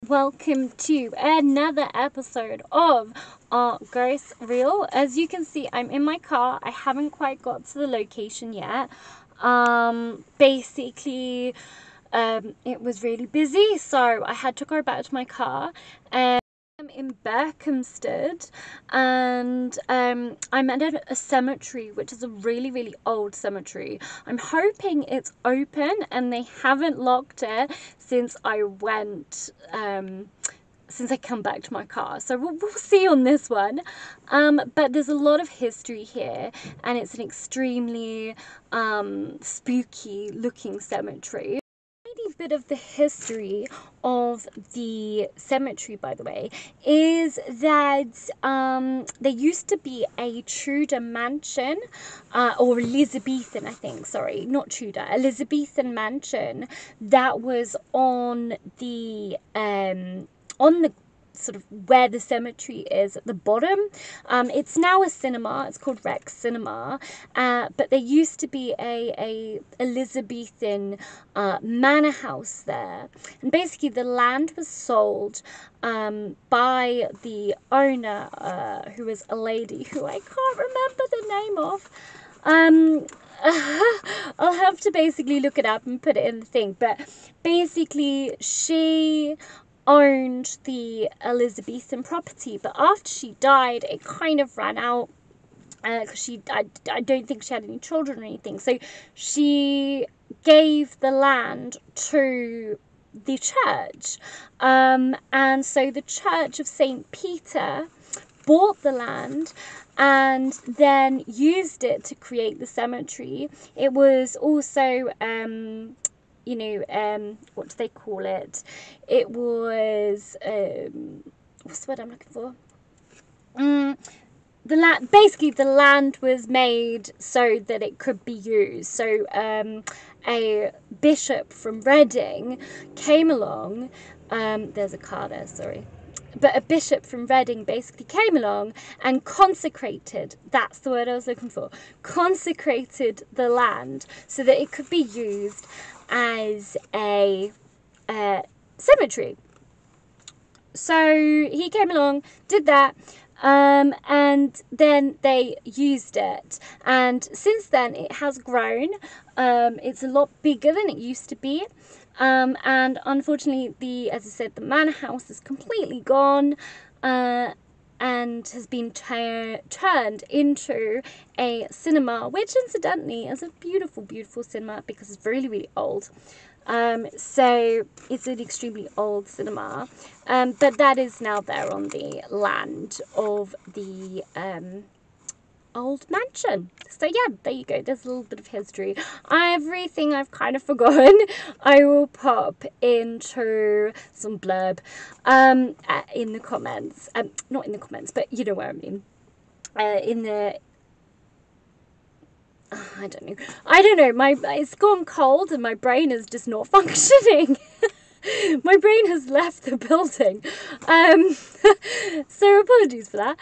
Welcome to another episode of our Ghost Reel. As you can see, I'm in my car. I haven't quite got to the location yet. Basically, it was really busy, so I had to go back to my car. I'm in Berkhamsted, and I'm at a cemetery, which is a really old cemetery. I'm hoping it's open and they haven't locked it since I went since I come back to my car, so we'll see on this one. But there's a lot of history here, and it's an extremely spooky looking cemetery. Bit of the history of the cemetery, by the way, is that there used to be a Tudor mansion, or Elizabethan, I think, sorry, not Tudor, Elizabethan mansion that was on the sort of where the cemetery is at the bottom. It's now a cinema. It's called Rex Cinema, but there used to be a Elizabethan manor house there, and basically the land was sold by the owner, who was a lady who I can't remember the name of. I'll have to basically look it up and put it in the thing, but basically she owned the Elizabethan property, but after she died it kind of ran out, because I don't think she had any children or anything, so she gave the land to the church, and so the Church of St. Peter bought the land and then used it to create the cemetery. It was also what do they call it? It was, what's the word I'm looking for? Basically the land was made so that it could be used. So a bishop from Reading came along. There's a car there, sorry. But a bishop from Reading basically came along and consecrated, that's the word I was looking for, consecrated the land so that it could be used as a cemetery. So he came along, did that, and then they used it, and since then it has grown. It's a lot bigger than it used to be, and unfortunately as I said, the manor house is completely gone, and has been turned into a cinema, which incidentally is a beautiful cinema because it's really old. So it's an extremely old cinema, but that is now there on the land of the old mansion. So yeah, there you go, there's a little bit of history. Everything I've kind of forgotten I will pop into some blurb in the comments, not in the comments, but you know what I mean, in the I don't know, it's gone cold and my brain is just not functioning. My brain has left the building, so apologies for that,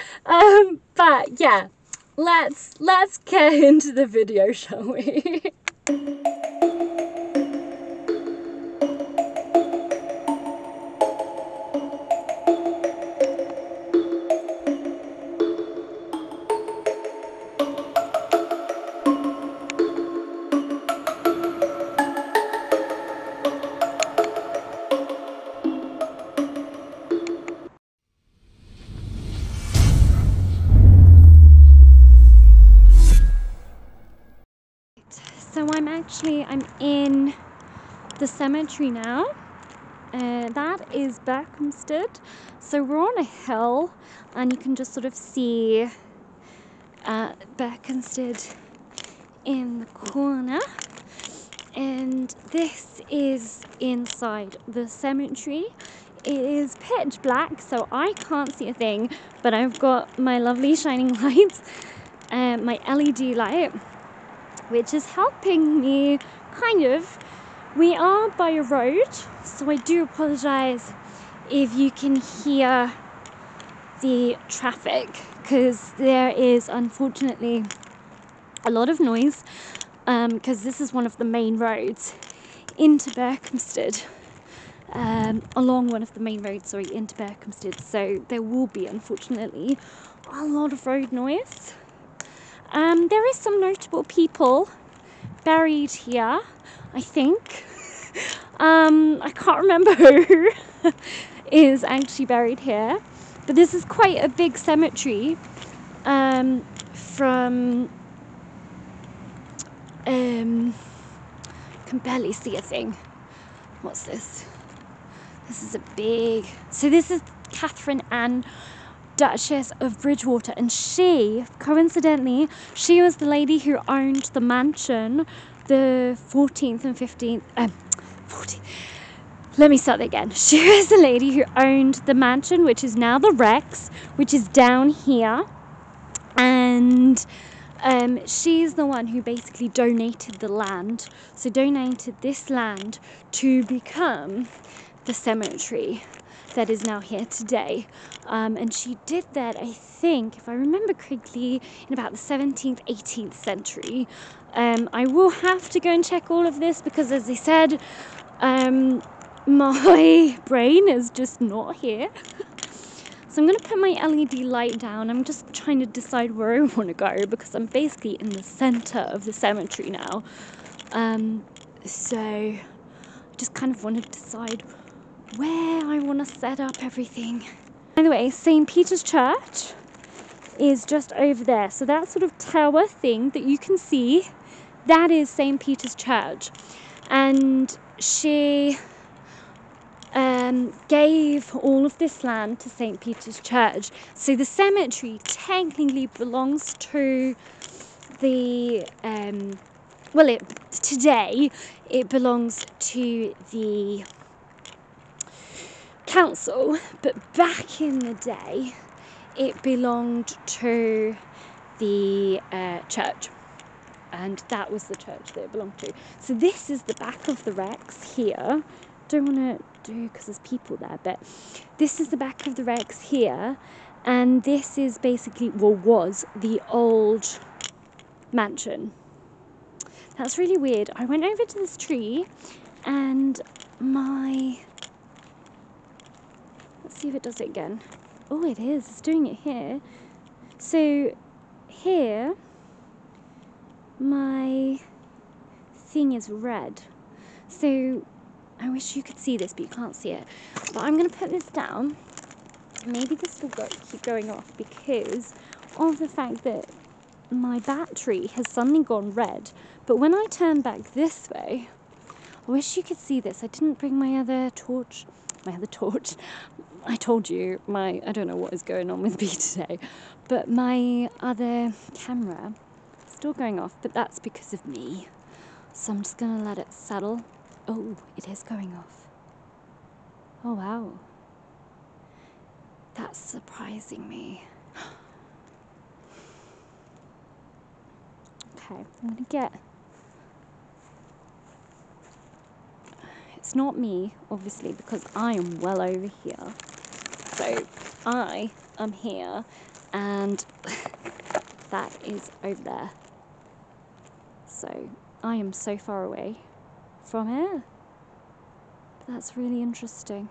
but yeah, let's get into the video, shall we? So I'm in the cemetery now. That is Berkhamsted. So we're on a hill and you can just sort of see Berkhamsted in the corner. And this is inside the cemetery. It is pitch black, so I can't see a thing, but I've got my lovely shining lights, my LED light, which is helping me kind of. We are by a road, so I do apologise if you can hear the traffic, because there is unfortunately a lot of noise, because this is one of the main roads into Berkhamsted. along one of the main roads, sorry, into Berkhamsted. So there will be, unfortunately, a lot of road noise. There is some notable people buried here, I think. I can't remember who is actually buried here, but this is quite a big cemetery. From can barely see a thing. What's this? This is a big. So this is Catherine Anne, Duchess of Bridgewater, and she, coincidentally, she was the lady who owned the mansion, the 14th and 15th. 14th. Let me start again. She was the lady who owned the mansion, which is now the Rex, which is down here, and she's the one who basically donated the land. So donated this land to become the cemetery that is now here today. And she did that, I think, if I remember correctly, in about the 17th, 18th century. I will have to go and check all of this because, as I said, my brain is just not here. So I'm going to put my LED light down. I'm just trying to decide where I want to go because I'm basically in the center of the cemetery now. So I just kind of want to decide where I want to set up everything. By the way, St. Peter's Church is just over there. So that sort of tower thing that you can see, that is St. Peter's Church. And she gave all of this land to St. Peter's Church. So the cemetery technically belongs to the, today it belongs to the council, but back in the day it belonged to the church. And that was the church that it belonged to. So this is the back of the Rex here. Don't want to do because there's people there, but this is the back of the Rex here, and this is basically, well, was the old mansion. That's really weird. I went over to this tree and let's see if it does it again. Oh, it is. It's doing it here. So here my thing is red. So I wish you could see this, but you can't see it. But I'm going to put this down. Maybe this will keep going off because of the fact that my battery has suddenly gone red. But when I turn back this way, I wish you could see this. I didn't bring my other torch. I told you, I don't know what is going on with me today. But my other camera is still going off, but that's because of me. So I'm just going to let it settle. Oh, it is going off. Oh, wow. That's surprising me. Okay, I'm going to get... It's not me, obviously, because I am well over here. So I am here, and that is over there. So I am so far away from it. But that's really interesting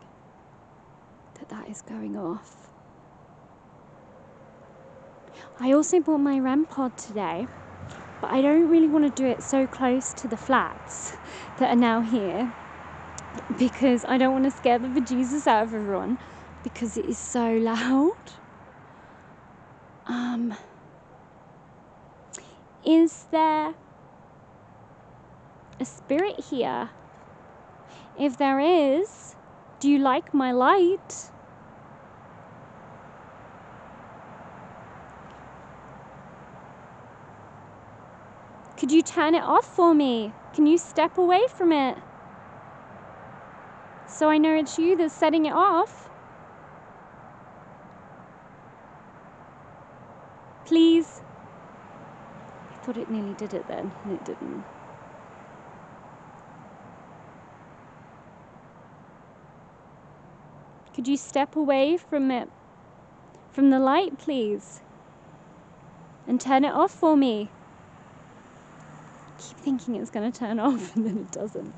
that is going off. I also bought my REM pod today, but I don't really want to do it so close to the flats that are now here because I don't want to scare the bejesus out of everyone because it is so loud. Is there a spirit here? If there is, do you like my light? Could you turn it off for me? Can you step away from it? So I know it's you that's setting it off. Please. I thought it nearly did it then, and it didn't. Could you step away from it, from the light, please? And turn it off for me. I keep thinking it's going to turn off and then it doesn't.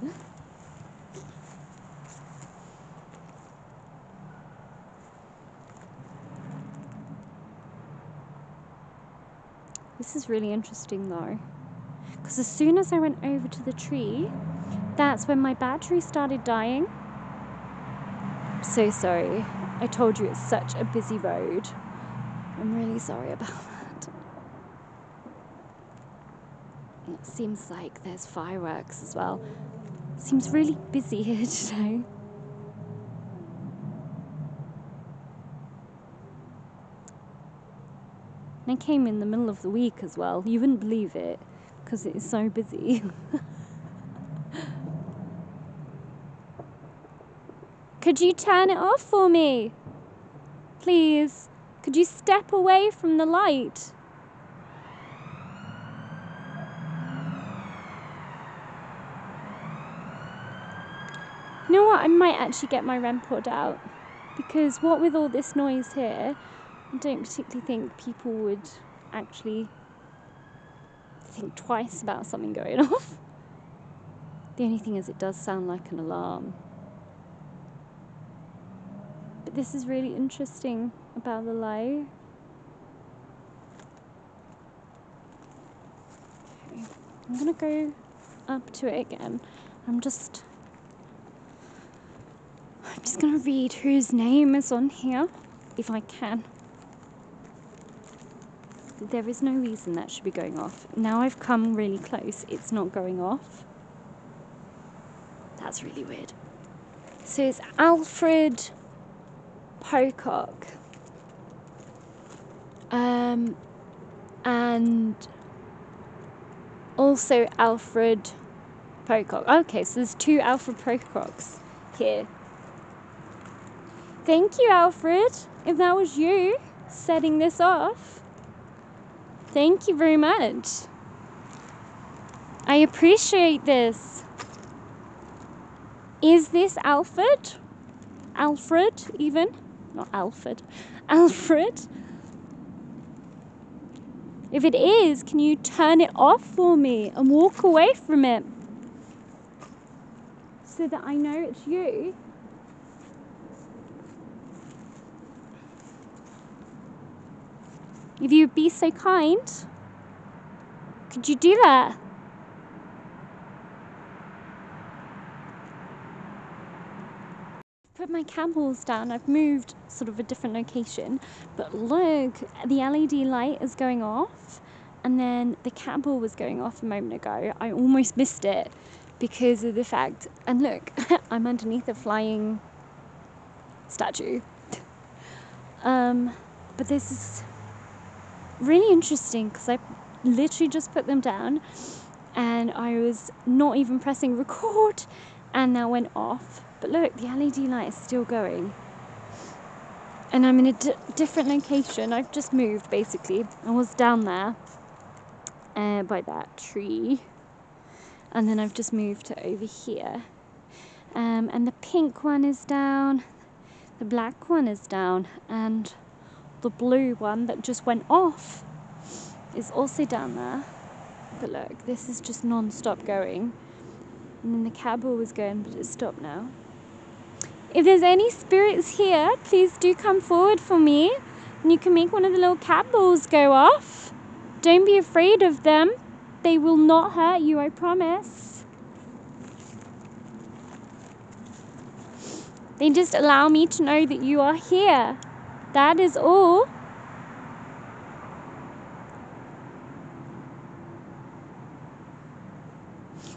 This is really interesting though. Because as soon as I went over to the tree, that's when my battery started dying. I'm so sorry. I told you it's such a busy road. I'm really sorry about that. It seems like there's fireworks as well. Seems really busy here today. And I came in the middle of the week as well. You wouldn't believe it because it is so busy. Could you turn it off for me? Please. Could you step away from the light? You know what? I might actually get my REM pod out. Because what with all this noise here, I don't particularly think people would actually think twice about something going off. The only thing is it does sound like an alarm. But this is really interesting about the light. Okay. I'm gonna go up to it again. I'm just gonna read whose name is on here, if I can. There is no reason that should be going off. Now I've come really close, it's not going off. That's really weird. So it's Alfred Pocock. And also Alfred Pocock. Okay, so there's two Alfred Pococks here. Thank you, Alfred. If that was you setting this off, thank you very much. I appreciate this. Is this Alfred? Alfred, even? Not Alfred. Alfred? If it is, can you turn it off for me and walk away from it? So that I know it's you. If you'd be so kind, could you do that? Put my candles down. I've moved sort of a different location, but look, the LED light is going off, and then the candle was going off a moment ago. I almost missed it because of the fact, and look, I'm underneath a flying statue. But this is really interesting because I literally just put them down and I was not even pressing record and that went off. But look, the LED light is still going. And I'm in a different location. I've just moved, basically. I was down there by that tree. And then I've just moved to over here. And the pink one is down. The black one is down. And the blue one that just went off is also down there. But look, this is just non-stop going. And then the candle was going, but it's stopped now. If there's any spirits here, please do come forward for me. And you can make one of the little candles go off. Don't be afraid of them. They will not hurt you, I promise. They just allow me to know that you are here. That is all.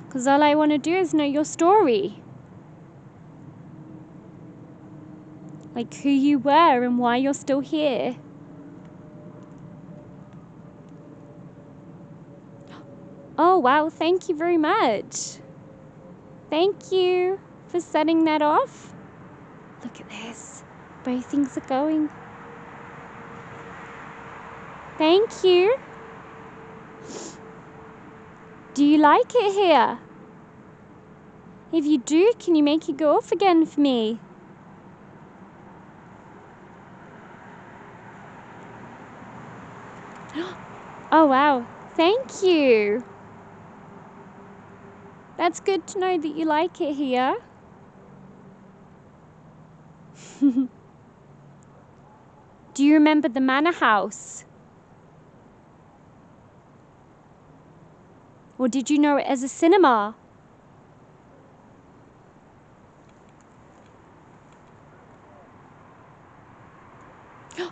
Because all I want to do is know your story. Like who you were and why you're still here. Oh, wow. Thank you very much. Thank you for setting that off. Look at this. Both things are going. Thank you. Do you like it here? If you do, can you make it go off again for me? Oh, wow. Thank you. That's good to know that you like it here. Do you remember the manor house? Or did you know it as a cinema? The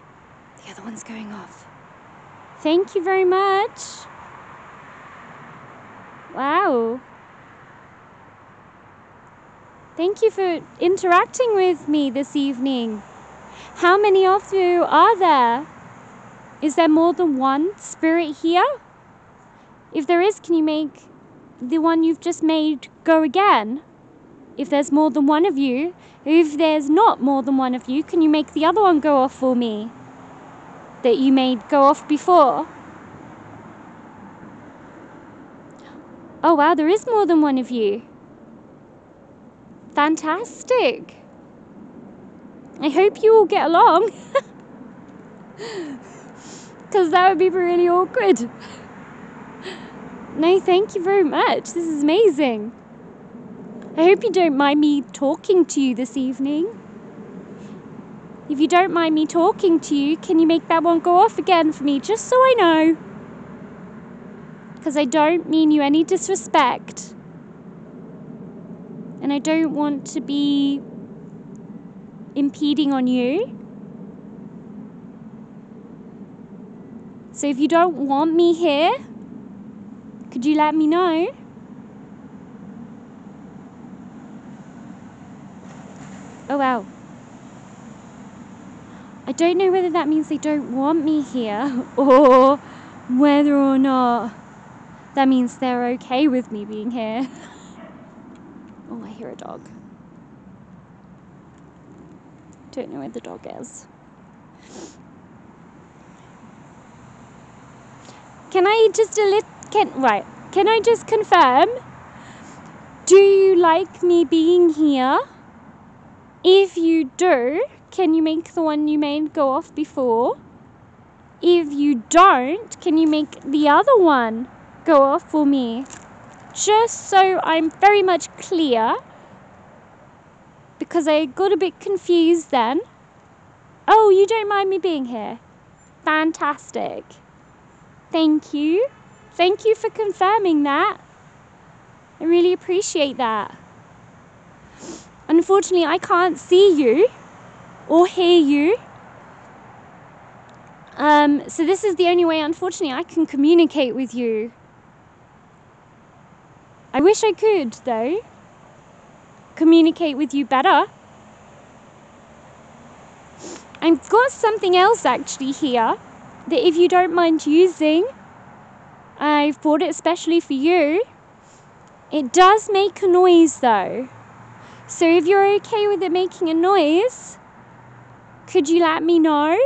other one's going off. Thank you very much. Wow. Thank you for interacting with me this evening. How many of you are there? Is there more than one spirit here? If there is, can you make the one you've just made go again? If there's more than one of you. If there's not more than one of you, can you make the other one go off for me? That you made go off before? Oh wow, there is more than one of you. Fantastic. I hope you all get along. Because that would be really awkward. No, thank you very much. This is amazing. I hope you don't mind me talking to you this evening. If you don't mind me talking to you, can you make that one go off again for me, just so I know? Because I don't mean you any disrespect. And I don't want to be impeding on you. So if you don't want me here, could you let me know? Oh wow. I don't know whether that means they don't want me here or whether or not that means they're okay with me being here. Oh, I hear a dog. Don't know where the dog is. Can I just can I just confirm? Do you like me being here? If you do, can you make the one you made go off before? If you don't, can you make the other one go off for me? Just so I'm very much clear, because I got a bit confused then. Oh, you don't mind me being here? Fantastic. Thank you. Thank you for confirming that. I really appreciate that. Unfortunately, I can't see you or hear you. So this is the only way, unfortunately, I can communicate with you. I wish I could, though, communicate with you better. I've got something else actually here that if you don't mind using, I've bought it especially for you. It does make a noise though. So if you're okay with it making a noise, could you let me know?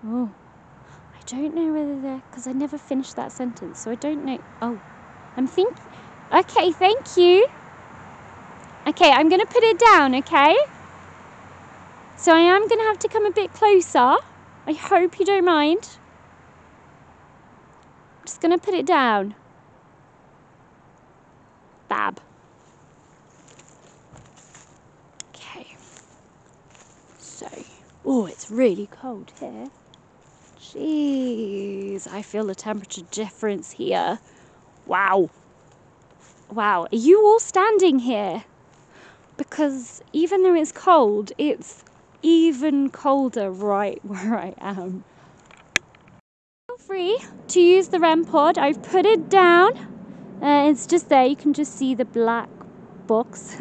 Oh, I don't know whether they're, because I never finished that sentence, so I don't know. Oh, I'm thinking, okay, thank you. Okay, I'm going to put it down, okay? So I am going to have to come a bit closer. I hope you don't mind. I'm just going to put it down. Fab. Okay. So, oh, it's really cold here. Jeez, I feel the temperature difference here. Wow. Wow, are you all standing here? Because even though it's cold, it's even colder right where I am. Feel free to use the REM pod. I've put it down. It's just there. You can just see the black box.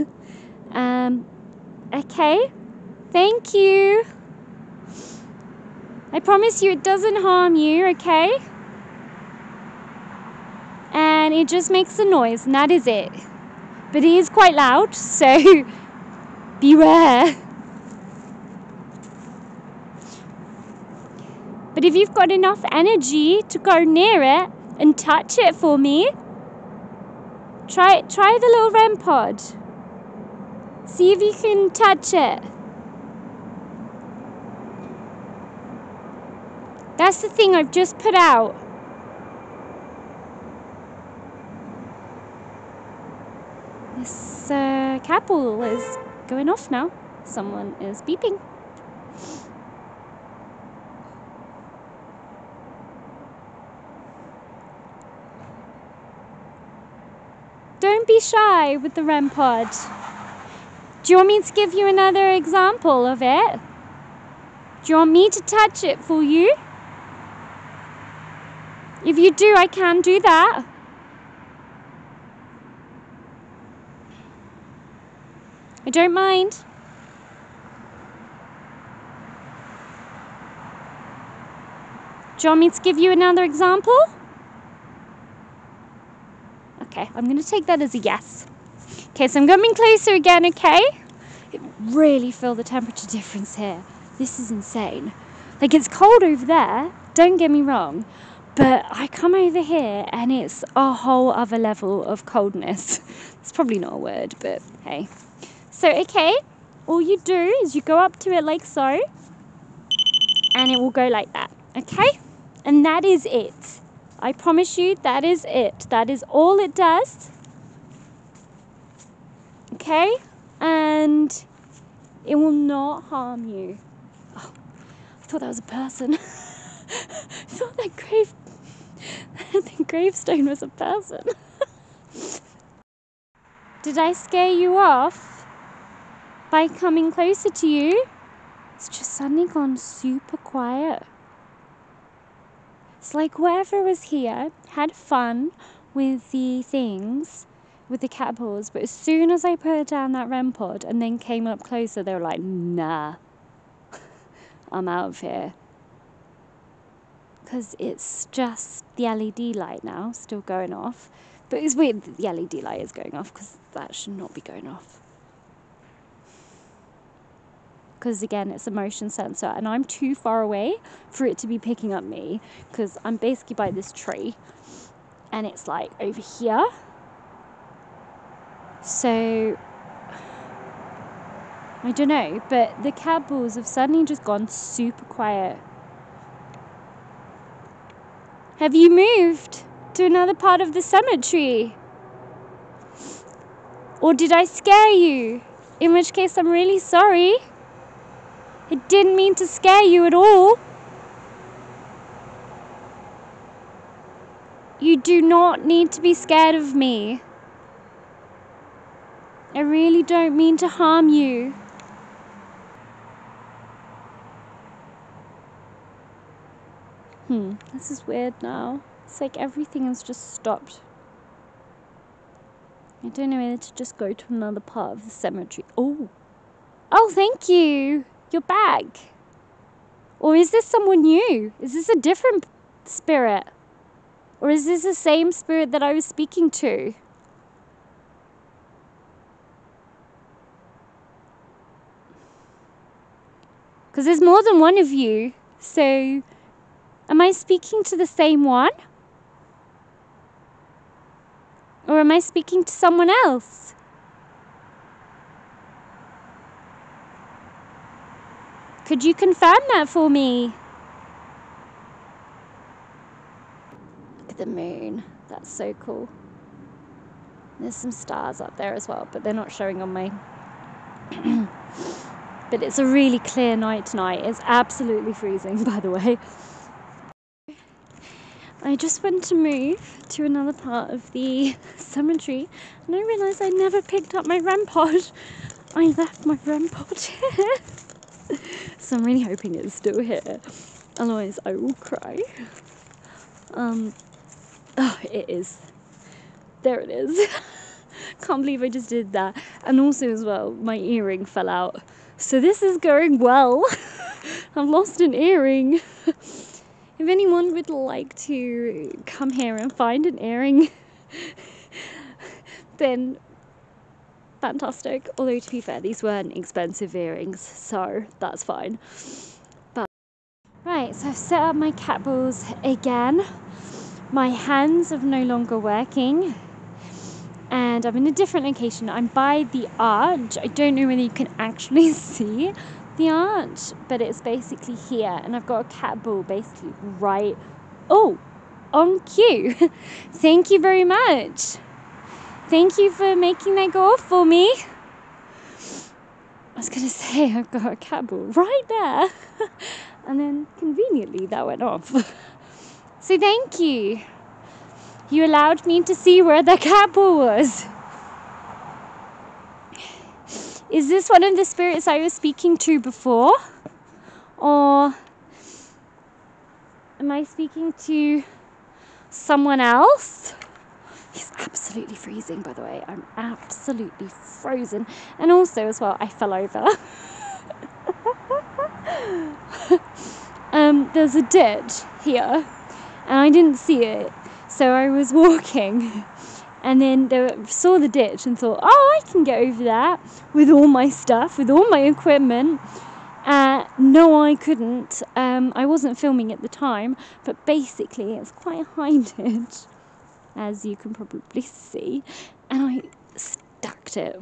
Okay. Thank you. I promise you it doesn't harm you, okay? And it just makes a noise, and that is it. But it is quite loud, so beware. But if you've got enough energy to go near it and touch it for me, try the little REM pod. See if you can touch it. That's the thing I've just put out. This cabble is going off now. Someone is beeping. don't be shy with the REM pod. Do you want me to give you another example of it? Do you want me to touch it for you? If you do, I can do that. I don't mind. Do you want me to give you another example? Okay, I'm going to take that as a yes. Okay, so I'm coming closer again, okay? I really feel the temperature difference here. This is insane. Like, it's cold over there, don't get me wrong, but I come over here and it's a whole other level of coldness. It's probably not a word, but hey. So, okay, all you do is you go up to it like so, and it will go like that, okay? And that is it. I promise you, that is it. That is all it does. Okay? And it will not harm you. Oh, I thought that was a person. I thought that the gravestone was a person. Did I scare you off by coming closer to you? It's just suddenly gone super quiet. It's like whoever was here had fun with the things, with the cat balls, but as soon as I put down that REM pod and then came up closer, they were like, nah, I'm out of here. Because it's just the LED light now, still going off. But it's weird that the LED light is going off, because that should not be going off. Because again, it's a motion sensor and I'm too far away for it to be picking up me, because I'm basically by this tree and it's like over here. So I don't know, but the cat balls have suddenly just gone super quiet. Have you moved to another part of the cemetery? Or did I scare you? In which case I'm really sorry. I didn't mean to scare you at all. You do not need to be scared of me. I really don't mean to harm you. This is weird now. It's like everything has just stopped. I don't know whether to just go to another part of the cemetery. Oh, thank you. You're back. Or is this someone new? Is this a different spirit? Or is this the same spirit that I was speaking to? Because there's more than one of you. So, am I speaking to the same one? Or am I speaking to someone else? Could you confirm that for me? Look at the moon. That's so cool. There's some stars up there as well, but they're not showing on my... But it's a really clear night tonight. It's absolutely freezing, by the way. I just went to move to another part of the cemetery and I realised I never picked up my REM pod. I left my REM pod here. So I'm really hoping it's still here. Otherwise I will cry. It is. There it is. Can't believe I just did that. And also as well, my earring fell out. So this is going well. I've lost an earring. If anyone would like to come here and find an earring, then fantastic. Although to be fair, these weren't expensive earrings, so that's fine. But right, so I've set up my cat balls again. My hands are no longer working. And I'm in a different location. I'm by the arch. I don't know whether you can actually see the arch, but it's basically here. And I've got a cat ball basically right, on cue. Thank you very much. Thank you for making that go off for me. I was going to say I've got a cat ball right there. And then conveniently that went off. So thank you. You allowed me to see where the cat ball was. Is this one of the spirits I was speaking to before? Or am I speaking to someone else? It's absolutely freezing, by the way. I'm absolutely frozen. And also, as well, I fell over. There's a ditch here, and I didn't see it. So I was walking, and then saw the ditch and thought, oh, I can get over that with all my stuff, with all my equipment. No, I couldn't. I wasn't filming at the time, but basically it's quite a high ditch, as you can probably see, and I stacked it.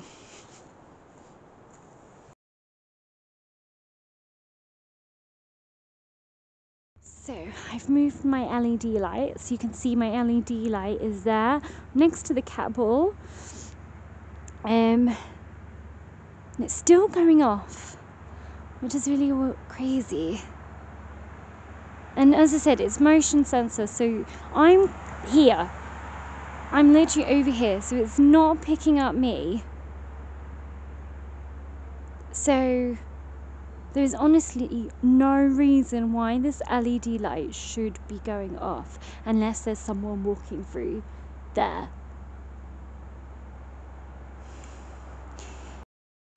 So I've moved my LED light, so you can see my LED light is there next to the cat ball. And it's still going off, which is really crazy. And as I said, it's motion sensor, so I'm here. I'm literally over here, so it's not picking up me. So there's honestly no reason why this LED light should be going off unless there's someone walking through there.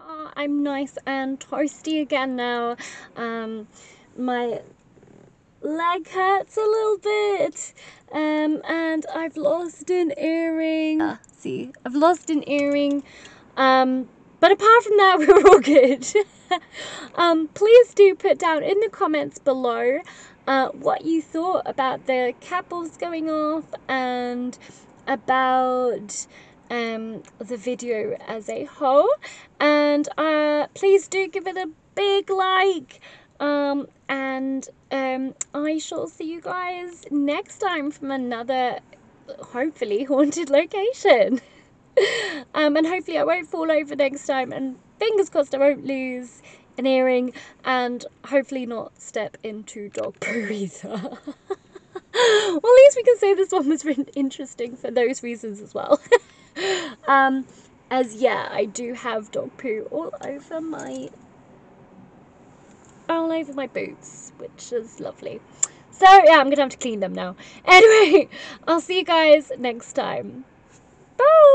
Oh, I'm nice and toasty again now. My leg hurts a little bit, and I've lost an earring. See, I've lost an earring, but apart from that, we're all good. Please do put down in the comments below what you thought about the cat balls going off and about the video as a whole, and please do give it a big like, and I shall see you guys next time from another, hopefully, haunted location. And hopefully I won't fall over next time, and fingers crossed I won't lose an earring, and hopefully not step into dog poo either. Well, at least we can say this one was really interesting for those reasons as well. As yeah, I do have dog poo all over my boots, which is lovely. So yeah, I'm gonna have to clean them now. Anyway, I'll see you guys next time. Bye.